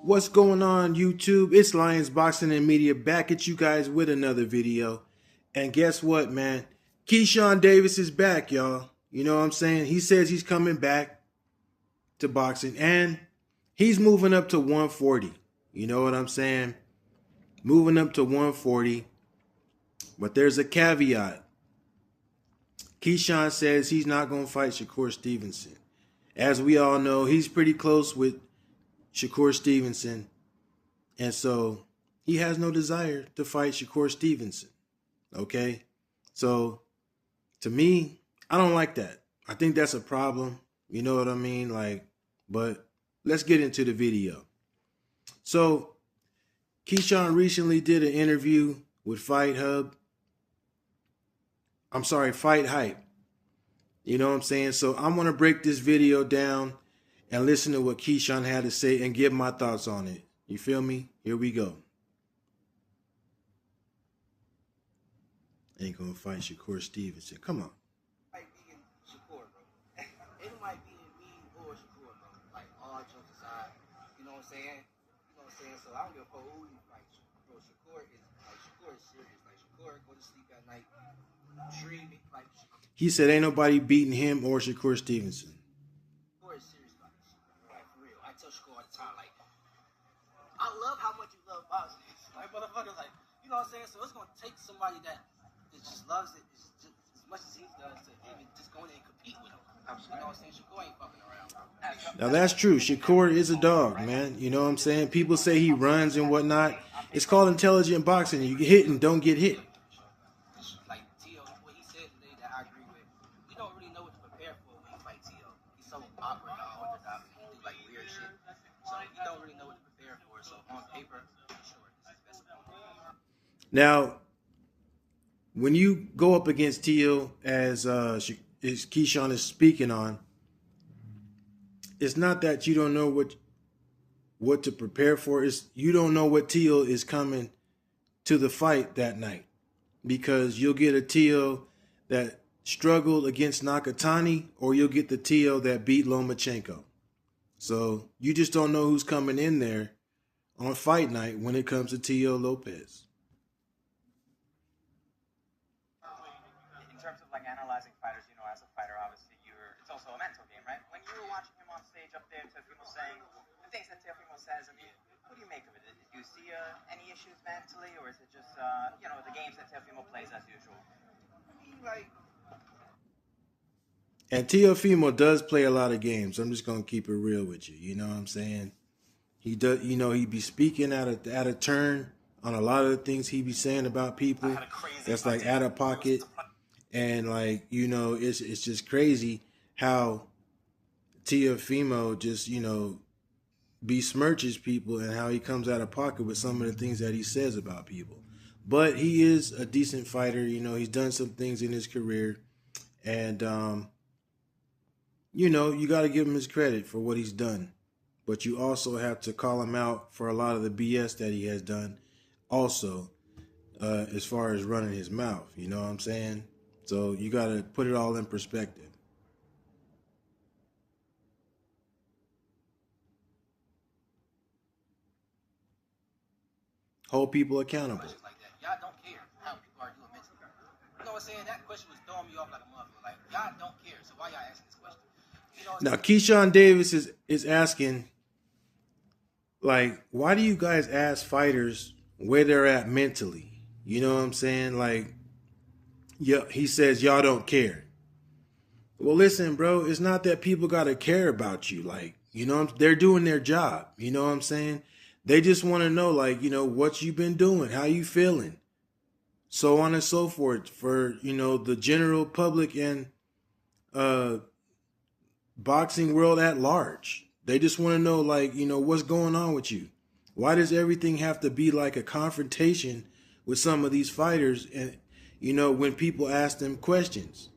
What's going on, YouTube? It's Lions Boxing and Media back at you guys with another video. And guess what, man? Keyshawn Davis is back, y'all. You know what I'm saying? He says he's coming back to boxing and he's moving up to 140. You know what I'm saying? Moving up to 140. But there's a caveat. Keyshawn says he's not going to fight Shakur Stevenson. As we all know, he's pretty close with Shakur Stevenson. And so he has no desire to fight Shakur Stevenson. Okay? So to me, I don't like that. I think that's a problem. You know what I mean? But let's get into the video. So Keyshawn recently did an interview with Fight Hype. You know what I'm saying? So I'm going to break this video down and listen to what Keyshawn had to say and give my thoughts on it. You feel me? Here we go. Ain't going to fight Shakur Stevenson. Come on. Might be in Shakur, bro. It might be in me or Shakur, bro. Like, all jokes aside. You know what I'm saying? So I don't give a fuck who you fight. Bro, Shakur is serious. Like, Shakur go to sleep at night, dreaming. Like, he said ain't nobody beating him or Shakur Stevenson. Shakur is serious about this shit, bro. Like, for real. I tell Shakur all the time, like, I love how much you love boxing. Like, motherfuckers, like, you know what I'm saying? So it's going to take somebody that just loves it just as much as he does to even just go in and compete with him. You know what I'm saying? Shakur ain't fucking around. Now that's true. Shakur is a dog, man. You know what I'm saying? People say he runs and whatnot. It's called intelligent boxing. You get hit and don't get hit. Like T.O., what he said today that I agree with, we don't really know what to prepare for when you fight T.O. He's so awkward, underdog. He do like weird shit. So you don't really know what to prepare for. So on paper, sure, this is best opponent. Now, when you go up against T.O., as Keyshawn is speaking on, it's not that you don't know what to prepare for. It's you don't know what T.O. is coming to the fight that night, because you'll get a T.O. that struggled against Nakatani, or you'll get the T.O. that beat Lomachenko. So you just don't know who's coming in there on fight night when it comes to T.O. Lopez. In terms of like analyzing fighters, you know, as a fighter, obviously it's also a mental game, right? When you were watching him on stage up there, Teofimo saying the things that Teofimo says, I mean, what do you make of it? Do you see any issues mentally, or is it just, you know, the games that Teofimo plays as usual? I mean, like, And Teofimo does play a lot of games. I'm just gonna keep it real with you. You know what I'm saying? He does. You know, he be speaking out of turn on a lot of the things he be saying about people. That's like out of pocket. And like, you know, it's just crazy how Teofimo just, you know, besmirches people and how he comes out of pocket with some of the things that he says about people. But he is a decent fighter. You know, he's done some things in his career. And, you know, you got to give him his credit for what he's done. But you also have to call him out for a lot of the BS that he has done also, as far as running his mouth. You know what I'm saying? So you got to put it all in perspective. Hold people accountable. questions like that. Y'all don't care how people are doing mentally. You know what I'm saying? That question was throwing me off like a motherfucker. Like, y'all don't care, so why y'all asking this question? You know what Now, Keyshawn Davis is asking, like, why do you guys ask fighters where they're at mentally? You know what I'm saying? Like, yeah, he says y'all don't care. Well, listen, bro, it's not that people got to care about you. Like, you know, they're doing their job. You know what I'm saying? They just want to know, like, you know, what you've been doing, how you feeling, so on and so forth, for, you know, the general public and boxing world at large. They just want to know, like, you know, what's going on with you. Why does everything have to be like a confrontation with some of these fighters? And, you know, when people ask them questions,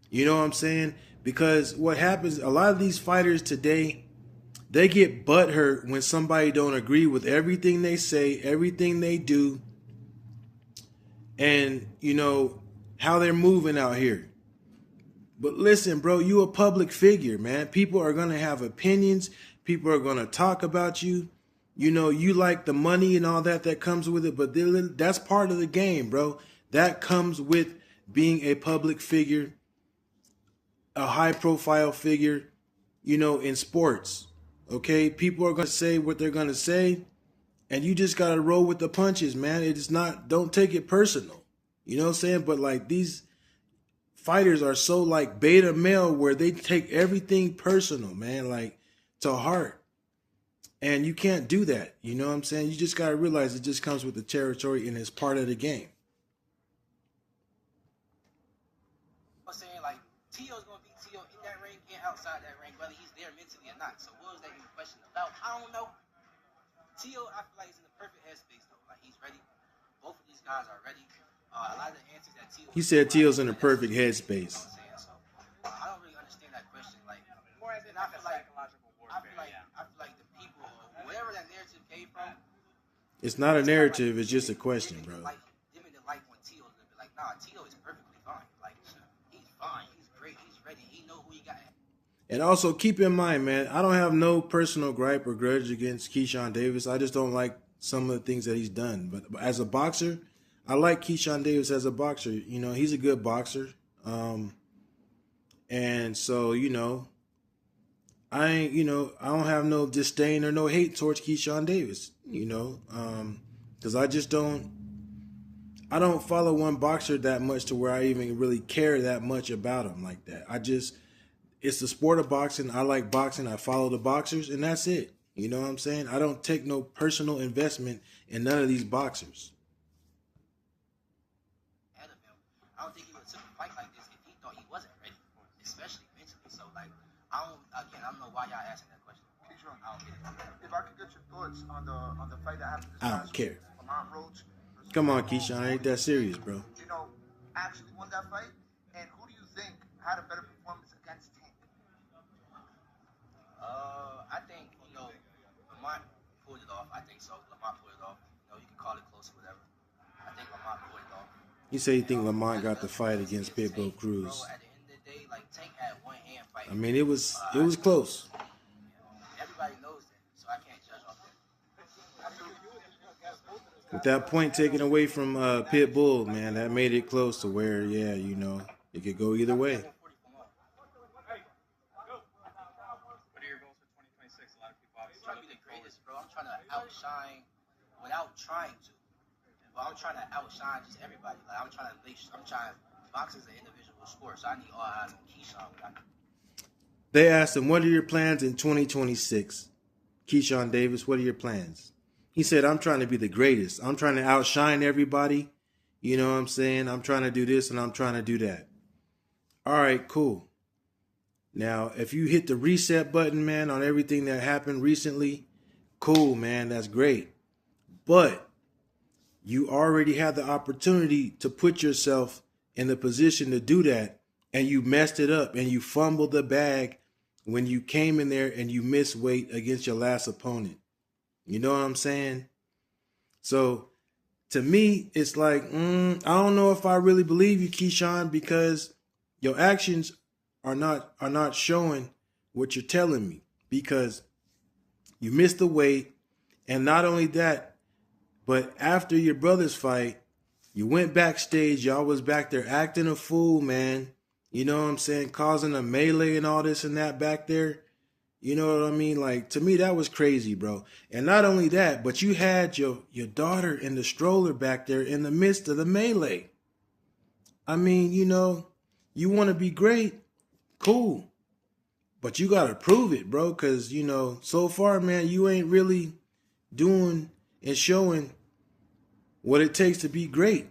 you know what I'm saying? Because what happens, a lot of these fighters today, they get butthurt when somebody don't agree with everything they say, everything they do, and, you know, how they're moving out here. But listen, bro, you a public figure, man. People are going to have opinions. People are going to talk about you. You like the money and all that comes with it, but that's part of the game, bro. That comes with being a public figure, a high profile figure, in sports. Okay? People are going to say what they're going to say, and you just got to roll with the punches, man. It is not, don't take it personal. You know what I'm saying? But like these fighters are so like beta male where they take everything personal, man, like to heart. And you can't do that. You know what I'm saying? You just got to realize it just comes with the territory and it's part of the game. I'm saying, like, T.O.'s going to be T.O. in that ring and outside that ring, whether he's there mentally or not. So what was that even question about? I don't know. T.O., I feel like he's in the perfect headspace, though. Like, he's ready. Both of these guys are ready. A lot of the answers that T.O. He said T.O.'s in the perfect headspace. You know what I'm saying? So I don't really understand that question. Like, More as in and I like a feel like psychological warfare. I feel like the people, wherever that narrative came from, It's not a narrative, it's just a question, bro. Like, them in the light when T.O.'s gonna be like, nah, T.O. is perfectly fine. Like, he's fine. He's great. He's ready. He know who he got. And also keep in mind, man, I don't have no personal gripe or grudge against Keyshawn Davis. I just don't like some of the things that he's done. But as a boxer, I like Keyshawn Davis as a boxer. He's a good boxer. And so, I ain't, I don't have no disdain or no hate towards Keyshawn Davis, because I don't follow one boxer that much to where I even really care that much about him like that. It's the sport of boxing. I like boxing. I follow the boxers, and that's it. You know what I'm saying? I don't take no personal investment in none of these boxers. Ahead of him, I don't think he would have took a fight like this if he thought he wasn't ready, especially mentally. So, like, I don't know why y'all asking that question. Keyshawn, I don't get it. if I could get your thoughts on the fight that happened this I past don't care. week, Lamont Roach versus Come on, Shakur, Keyshawn. I ain't who do that you serious, think, bro. actually won that fight? And who do you think had a better performance against Tank? I think, Lamont pulled it off. I think so. Lamont pulled it off. You can call it close or whatever. I think Lamont pulled it off. You say you think Lamont got the fight against Pitbull Cruz. Bro, at the end of the day, like, Tank had one hand fight. I mean, it was close. Everybody knows that, so I can't judge off that. With that point taken away from Pitbull, man, that made it close to where, it could go either way. What are your goals for 2026? A lot of people I'm obviously trying to be the greatest, bro. I'm trying to outshine without trying to. But I'm trying to outshine just everybody. Like, I'm trying boxing's an individual sport, so I need all eyes on Keyshawn. They asked him, what are your plans in 2026? Keyshawn Davis, what are your plans? He said, I'm trying to be the greatest. I'm trying to outshine everybody. You know what I'm saying? I'm trying to do this and I'm trying to do that. All right, cool. Now, if you hit the reset button, man, on everything that happened recently, cool, man, that's great. But you already had the opportunity to put yourself in the position to do that, and you messed it up and you fumbled the bag when you came in there and you missed weight against your last opponent. You know what I'm saying? So to me, it's like, I don't know if I really believe you, Keyshawn, because your actions are not showing what you're telling me, because you missed the weight. And not only that, but after your brother's fight, you went backstage. Y'all was back there acting a fool, man. You know what I'm saying? Causing a melee and all this and that back there. You know what I mean? Like, to me, that was crazy, bro. And not only that, but you had your daughter in the stroller back there in the midst of the melee. I mean, you want to be great. Cool. But you got to prove it, bro. Because, so far, man, you ain't really doing and showing what it takes to be great.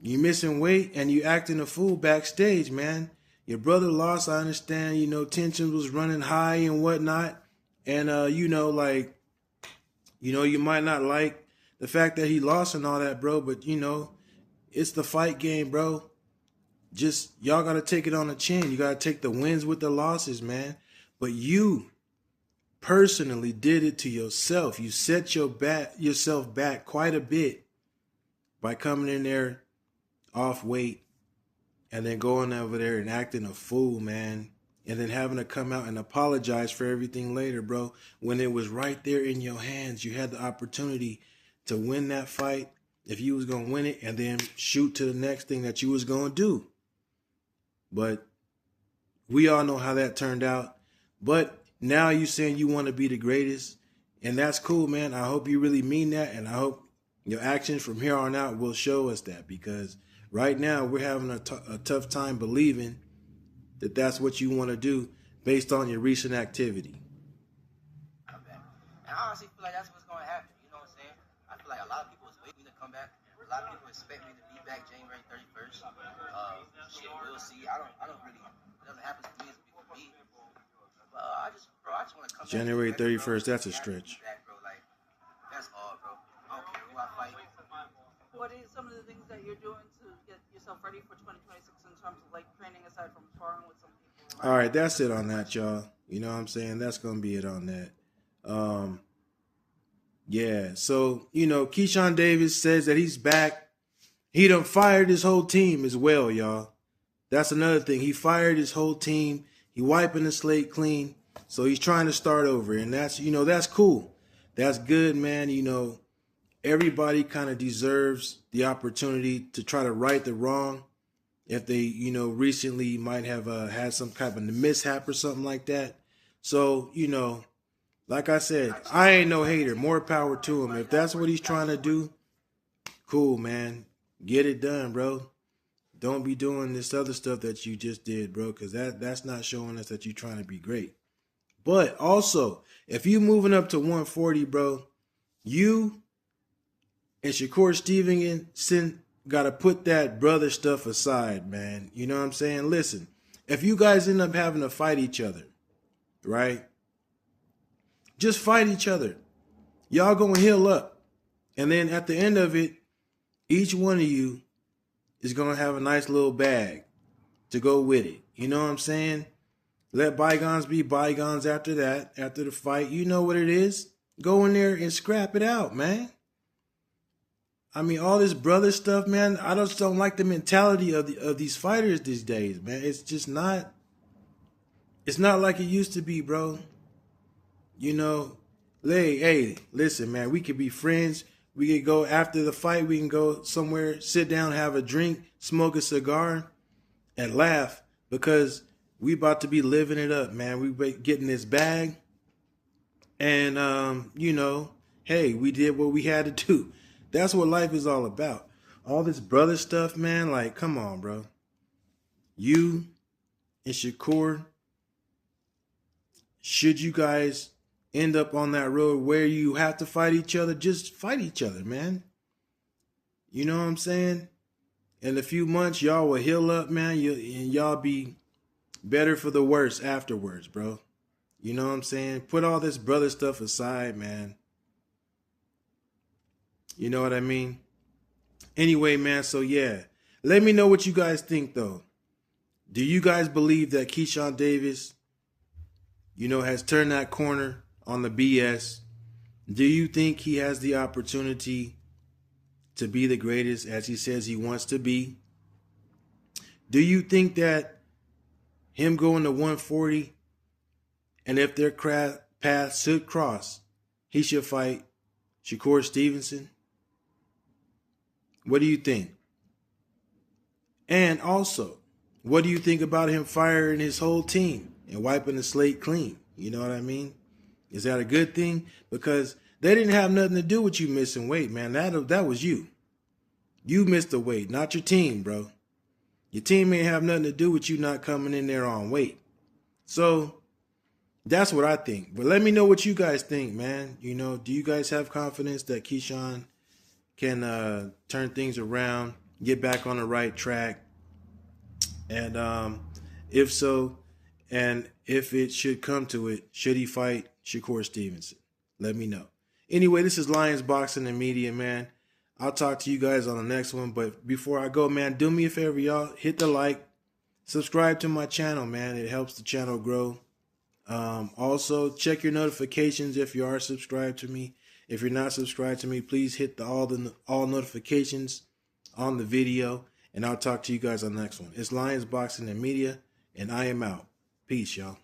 You missing weight and you acting a fool backstage, man. Your brother lost, I understand, tension was running high and whatnot. And, you might not like the fact that he lost and all that, bro. But, it's the fight game, bro. Just, y'all got to take it on the chin. You got to take the wins with the losses, man. But you personally did it to yourself. You set yourself back quite a bit by coming in there off weight and then going over there and acting a fool, man. and then having to come out and apologize for everything later, bro, when it was right there in your hands. You had the opportunity to win that fight if you was going to win it, and then shoot to the next thing that you was going to do. But we all know how that turned out. But now you saying you want to be the greatest, and that's cool, man. I hope you really mean that, and I hope your actions from here on out will show us that, because right now we're having a tough time believing that that's what you want to do based on your recent activity. Okay. And I honestly feel like that's what's going to happen. You know what I'm saying? I feel like a lot of people is waiting to come back. A lot of people expect me to be back January 31st. Shit, we'll see. I don't really. It doesn't happen to me as big for me. But I just want to come January back. 31st, that's a stretch. Back, bro. Like, that's all, bro. I don't care who I fight. What are some of the things that you're doing to get yourself ready for 2026 in terms of like training aside from sparring with some people? All right, that's it on that, y'all. You know what I'm saying? That's going to be it on that. Yeah, so, you know, Keyshawn Davis says that he's back. He done fired his whole team as well, y'all. That's another thing. He fired his whole team. He wiping the slate clean. So he's trying to start over. And that's, you know, that's cool. That's good, man. You know, everybody kind of deserves the opportunity to try to right the wrong if they, you know, recently might have had some type of mishap or something like that. So, you know, like I said, I ain't no hater. More power to him. If that's what he's trying to do, cool, man. Get it done, bro. Don't be doing this other stuff that you just did, bro, because that's not showing us that you're trying to be great. But also, if you moving up to 140, bro, you and Shakur Stevenson got to put that brother stuff aside, man. You know what I'm saying? Listen, if you guys end up having to fight each other, right? Just fight each other. Y'all gonna heal up. And then at the end of it, each one of you is gonna have a nice little bag to go with it. You know what I'm saying? Let bygones be bygones after that, after the fight. You know what it is. Go in there and scrap it out, man. I mean, all this brother stuff, man, I just don't like the mentality of these fighters these days, man. It's just not, it's not like it used to be, bro. You know, hey, listen, man, we could be friends. We could go after the fight. We can go somewhere, sit down, have a drink, smoke a cigar, and laugh, because we about to be living it up, man. We getting this bag. And, you know, hey, we did what we had to do. That's what life is all about. All this brother stuff, man, like, come on, bro. You and Shakur, should you guys end up on that road where you have to fight each other, just fight each other, man. You know what I'm saying? In a few months, y'all will heal up, man, and y'all be better for the worse afterwards, bro. You know what I'm saying? Put all this brother stuff aside, man. You know what I mean? Anyway, man, so yeah. Let me know what you guys think, though. Do you guys believe that Keyshawn Davis, you know, has turned that corner on the BS? Do you think he has the opportunity to be the greatest as he says he wants to be? Do you think that him going to 140, and if their paths should cross, he should fight Shakur Stevenson? What do you think? And also, what do you think about him firing his whole team and wiping the slate clean? You know what I mean? Is that a good thing? Because they didn't have nothing to do with you missing weight, man. That was you. You missed the weight, not your team, bro. Your team ain't have nothing to do with you not coming in there on weight. So that's what I think. But let me know what you guys think, man. You know, do you guys have confidence that Keyshawn can turn things around, get back on the right track? And if so, and if it should come to it, should he fight Shakur Stevenson? Let me know. Anyway, this is Lions Boxing and Media, man. I'll talk to you guys on the next one. But before I go, man, do me a favor, y'all. Hit the like. Subscribe to my channel, man. It helps the channel grow. Also, check your notifications if you are subscribed to me. If you're not subscribed to me, please hit all notifications on the video. And I'll talk to you guys on the next one. It's Lions Boxing and Media, and I am out. Peace, y'all.